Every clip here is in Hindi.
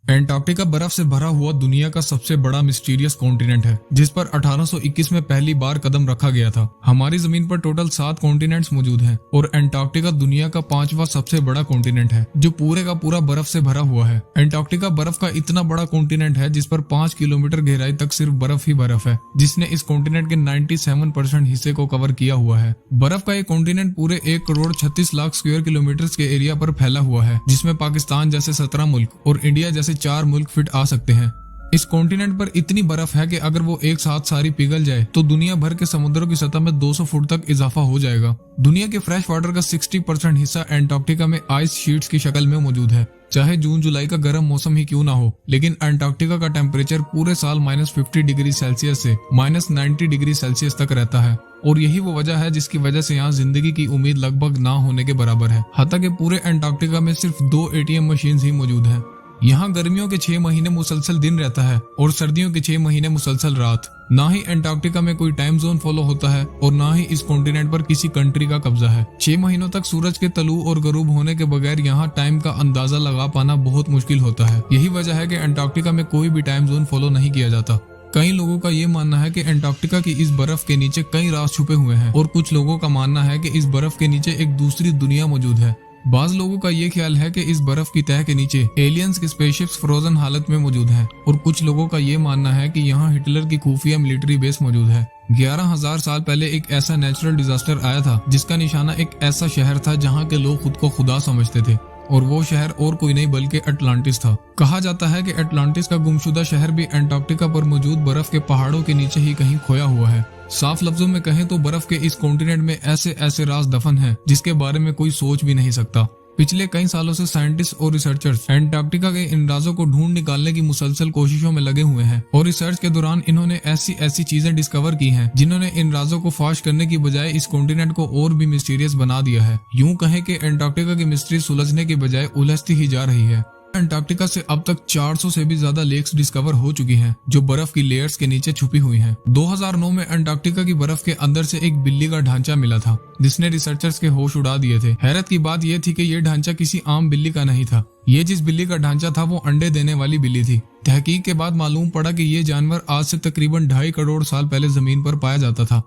एंटार्क्टिका बर्फ से भरा हुआ दुनिया का सबसे बड़ा मिस्टीरियस कॉन्टिनेंट है, जिस पर 1821 में पहली बार कदम रखा गया था। हमारी जमीन पर टोटल 7 कॉन्टिनेंट्स मौजूद हैं और एंटार्क्टिका दुनिया का 5वां सबसे बड़ा कॉन्टिनेंट है, जो पूरे का पूरा बर्फ से भरा हुआ है। एंटार्क्टिका बर्फ का इतना बड़ा कॉन्टिनेंट है जिस पर 5 किलोमीटर गहराई तक सिर्फ बर्फ ही बर्फ है, जिसने इस कॉन्टिनेंट के 97% हिस्से को कवर किया हुआ है। बर्फ का ये कॉन्टिनेंट पूरे 1,36,00,000 स्क्वायर किलोमीटर के एरिया पर फैला हुआ है, जिसमें पाकिस्तान जैसे 17 मुल्क और इंडिया जैसे 4 मुल्क फिट आ सकते हैं। इस कॉन्टिनेंट पर इतनी बर्फ है कि अगर वो एक साथ सारी पिघल जाए तो दुनिया भर के समुद्रों की सतह में 200 फुट तक इजाफा हो जाएगा। दुनिया के फ्रेश वाटर का 60% हिस्सा एंटार्क्टिका में आइस शीट्स की शक्ल में मौजूद है। चाहे जून जुलाई का गर्म मौसम ही क्यों ना हो, लेकिन एंटार्क्टिका का टेम्परेचर पूरे साल -50 डिग्री सेल्सियस से -90 डिग्री सेल्सियस तक रहता है, और यही वो वजह है जिसकी वजह से यहाँ जिंदगी की उम्मीद लगभग ना होने के बराबर है। हालांकि पूरे एंटार्क्टिका में सिर्फ 2 ATM मशीन ही मौजूद है। यहाँ गर्मियों के 6 महीने मुसलसल दिन रहता है और सर्दियों के 6 महीने मुसलसल रात। ना ही एंटार्क्टिका में कोई टाइम जोन फॉलो होता है और ना ही इस कॉन्टिनेंट पर किसी कंट्री का कब्जा है। 6 महीनों तक सूरज के तलू और गरूब होने के बगैर यहाँ टाइम का अंदाजा लगा पाना बहुत मुश्किल होता है। यही वजह है कि एंटार्क्टिका में कोई भी टाइम जोन फॉलो नहीं किया जाता। कई लोगों का ये मानना है कि एंटार्क्टिका की इस बर्फ के नीचे कई राज छुपे हुए हैं, और कुछ लोगों का मानना है कि इस बर्फ के नीचे एक दूसरी दुनिया मौजूद है। बाज लोगों का ये ख्याल है कि इस बर्फ की तह के नीचे एलियंस के स्पेसशिप्स फ्रोजन हालत में मौजूद हैं, और कुछ लोगों का ये मानना है कि यहाँ हिटलर की खुफिया मिलिट्री बेस मौजूद है। 11,000 साल पहले एक ऐसा नेचुरल डिजास्टर आया था जिसका निशाना एक ऐसा शहर था जहाँ के लोग खुद को खुदा समझते थे, और वो शहर और कोई नहीं बल्कि अटलांटिस था। कहा जाता है कि अटलांटिस का गुमशुदा शहर भी एंटार्क्टिका पर मौजूद बर्फ के पहाड़ों के नीचे ही कहीं खोया हुआ है। साफ लफ्जों में कहें तो बर्फ के इस कॉन्टिनेंट में ऐसे ऐसे राज दफन हैं जिसके बारे में कोई सोच भी नहीं सकता। पिछले कई सालों से साइंटिस्ट और रिसर्चर्स एंटार्क्टिका के इन राजों को ढूंढ निकालने की मुसलसल कोशिशों में लगे हुए हैं, और रिसर्च के दौरान इन्होंने ऐसी ऐसी चीजें डिस्कवर की हैं जिन्होंने इन राजों को फाश करने की बजाय इस कॉन्टिनेंट को और भी मिस्टीरियस बना दिया है। यूं कहें कि एंटार्क्टिका की मिस्ट्री सुलझने की बजाय उलझती ही जा रही है। एंटार्क्टिका से अब तक 400 से भी ज्यादा लेक्स डिस्कवर हो चुकी हैं, जो बर्फ की लेयर्स के नीचे छुपी हुई हैं। 2009 में एंटार्क्टिका की बर्फ के अंदर से एक बिल्ली का ढांचा मिला था, जिसने रिसर्चर्स के होश उड़ा दिए थे। हैरत की बात यह थी कि यह ढांचा किसी आम बिल्ली का नहीं था। ये जिस बिल्ली का ढांचा था वो अंडे देने वाली बिल्ली थी। तहकीक के बाद मालूम पड़ा कि ये जानवर आज से तकरीबन 2.5 करोड़ साल पहले जमीन पर पाया जाता था।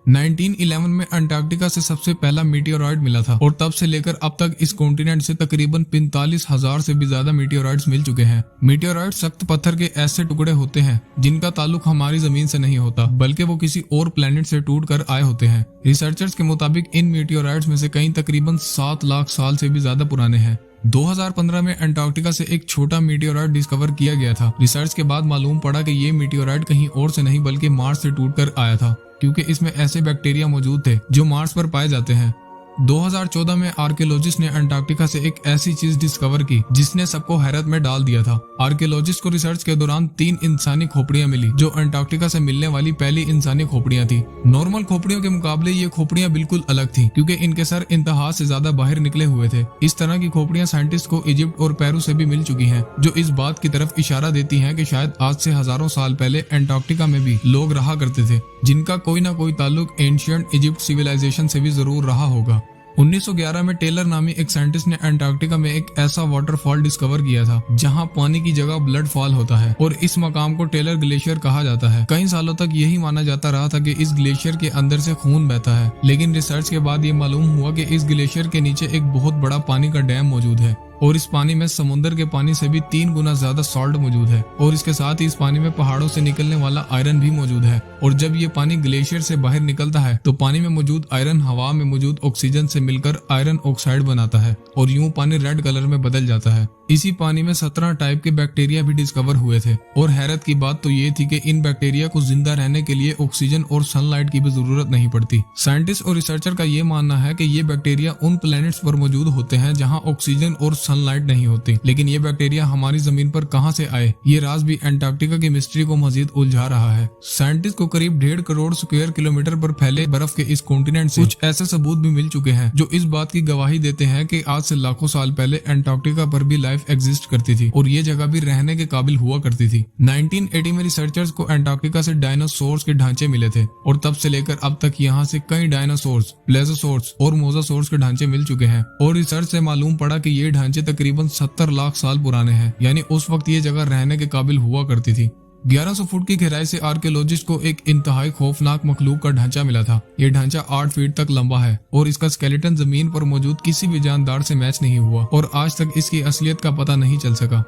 1911 में अंटार्कटिका से सबसे पहला मीटियोराइड मिला था, और तब से लेकर अब तक इस कॉन्टिनेंट से तकरीबन 45,000 से भी ज्यादा मीटियोराइड्स मिल चुके हैं। मीटियोराइड सख्त पत्थर के ऐसे टुकड़े होते हैं जिनका ताल्लुक हमारी जमीन से नहीं होता, बल्कि वो किसी और प्लेनेट से टूट कर आए होते हैं। रिसर्चर्स के मुताबिक इन मीटियोराइड्स में से कई तकरीबन 7 लाख साल से भी ज्यादा पुराने हैं। 2015 में अंटार्कटिका से एक छोटा मीटियोराइड डिस्कवर किया गया था। रिसर्च के बाद मालूम पड़ा कि ये मीटियोराइड कहीं और से नहीं बल्कि मार्स से टूटकर आया था, क्योंकि इसमें ऐसे बैक्टीरिया मौजूद थे जो मार्स पर पाए जाते हैं। 2014 में आर्कियोलॉजिस्ट ने अंटार्कटिका से एक ऐसी चीज डिस्कवर की जिसने सबको हैरत में डाल दिया था। आर्कियोलॉजिस्ट को रिसर्च के दौरान 3 इंसानी खोपड़ियां मिली, जो अंटार्कटिका से मिलने वाली पहली इंसानी खोपड़ियां थी। नॉर्मल खोपड़ियों के मुकाबले ये खोपड़ियां बिल्कुल अलग थी, क्योंकि इनके सर इंतहा से ज्यादा बाहर निकले हुए थे। इस तरह की खोपड़ियां साइंटिस्ट को इजिप्ट और पेरू से भी मिल चुकी हैं, जो इस बात की तरफ इशारा देती हैं कि शायद आज से हजारों साल पहले अंटार्कटिका में भी लोग रहा करते थे, जिनका कोई ना कोई ताल्लुक एंशिएंट इजिप्ट सिविलाइजेशन से भी जरूर रहा होगा। 1911 में टेलर नामी एक साइंटिस्ट ने अंटार्कटिका में एक ऐसा वाटरफॉल डिस्कवर किया था जहां पानी की जगह ब्लड फॉल होता है, और इस मकाम को टेलर ग्लेशियर कहा जाता है। कई सालों तक यही माना जाता रहा था कि इस ग्लेशियर के अंदर से खून बहता है, लेकिन रिसर्च के बाद ये मालूम हुआ कि इस ग्लेशियर के नीचे एक बहुत बड़ा पानी का डैम मौजूद है, और इस पानी में समुद्र के पानी से भी 3 गुना ज्यादा सॉल्ट मौजूद है, और इसके साथ ही इस पानी में पहाड़ों से निकलने वाला आयरन भी मौजूद है। और जब ये पानी ग्लेशियर से बाहर निकलता है तो पानी में मौजूद आयरन हवा में मौजूद ऑक्सीजन से मिलकर आयरन ऑक्साइड बनाता है, और यूं पानी रेड कलर में बदल जाता है। इसी पानी में 17 टाइप के बैक्टीरिया भी डिस्कवर हुए थे, और हैरत की बात तो ये थी कि इन बैक्टीरिया को जिंदा रहने के लिए ऑक्सीजन और सनलाइट की भी जरूरत नहीं पड़ती। साइंटिस्ट और रिसर्चर का ये मानना है कि ये बैक्टीरिया उन प्लैनेट्स पर मौजूद होते हैं जहां ऑक्सीजन और सनलाइट नहीं होती, लेकिन ये बैक्टीरिया हमारी जमीन पर कहां से आए, ये राज भी अंटार्कटिका की मिस्ट्री को मजीद उलझा रहा है। साइंटिस्ट को करीब 1.5 करोड़ स्क्वायर किलोमीटर पर फैले बर्फ के इस कॉन्टिनेंट से कुछ ऐसे सबूत भी मिल चुके हैं जो इस बात की गवाही देते हैं कि आज से लाखों साल पहले अंटार्कटिका पर भी लाइफ लाइफ एग्जिस्ट करती थी और ये जगह भी रहने के काबिल हुआ करती थी। 1980 में रिसर्चर्स को एंटार्क्टिका से डायनासोर्स के ढांचे मिले थे और तब से लेकर अब तक यहाँ से कई डायनासोर्स, प्लेजोसोर्स और मोजासोर्स के ढांचे मिल चुके हैं और रिसर्च से मालूम पड़ा कि ये ढांचे तकरीबन 70 लाख साल पुराने हैं, यानी उस वक्त ये जगह रहने के काबिल हुआ करती थी। 1100 फुट की गहराई से आर्कियोलॉजिस्ट को एक इंतहाई खौफनाक मखलूक का ढांचा मिला था। ये ढांचा 8 फीट तक लंबा है और इसका स्केलेटन जमीन पर मौजूद किसी भी जानदार से मैच नहीं हुआ और आज तक इसकी असलियत का पता नहीं चल सका।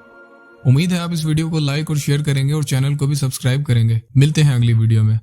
उम्मीद है आप इस वीडियो को लाइक और शेयर करेंगे और चैनल को भी सब्सक्राइब करेंगे। मिलते हैं अगली वीडियो में।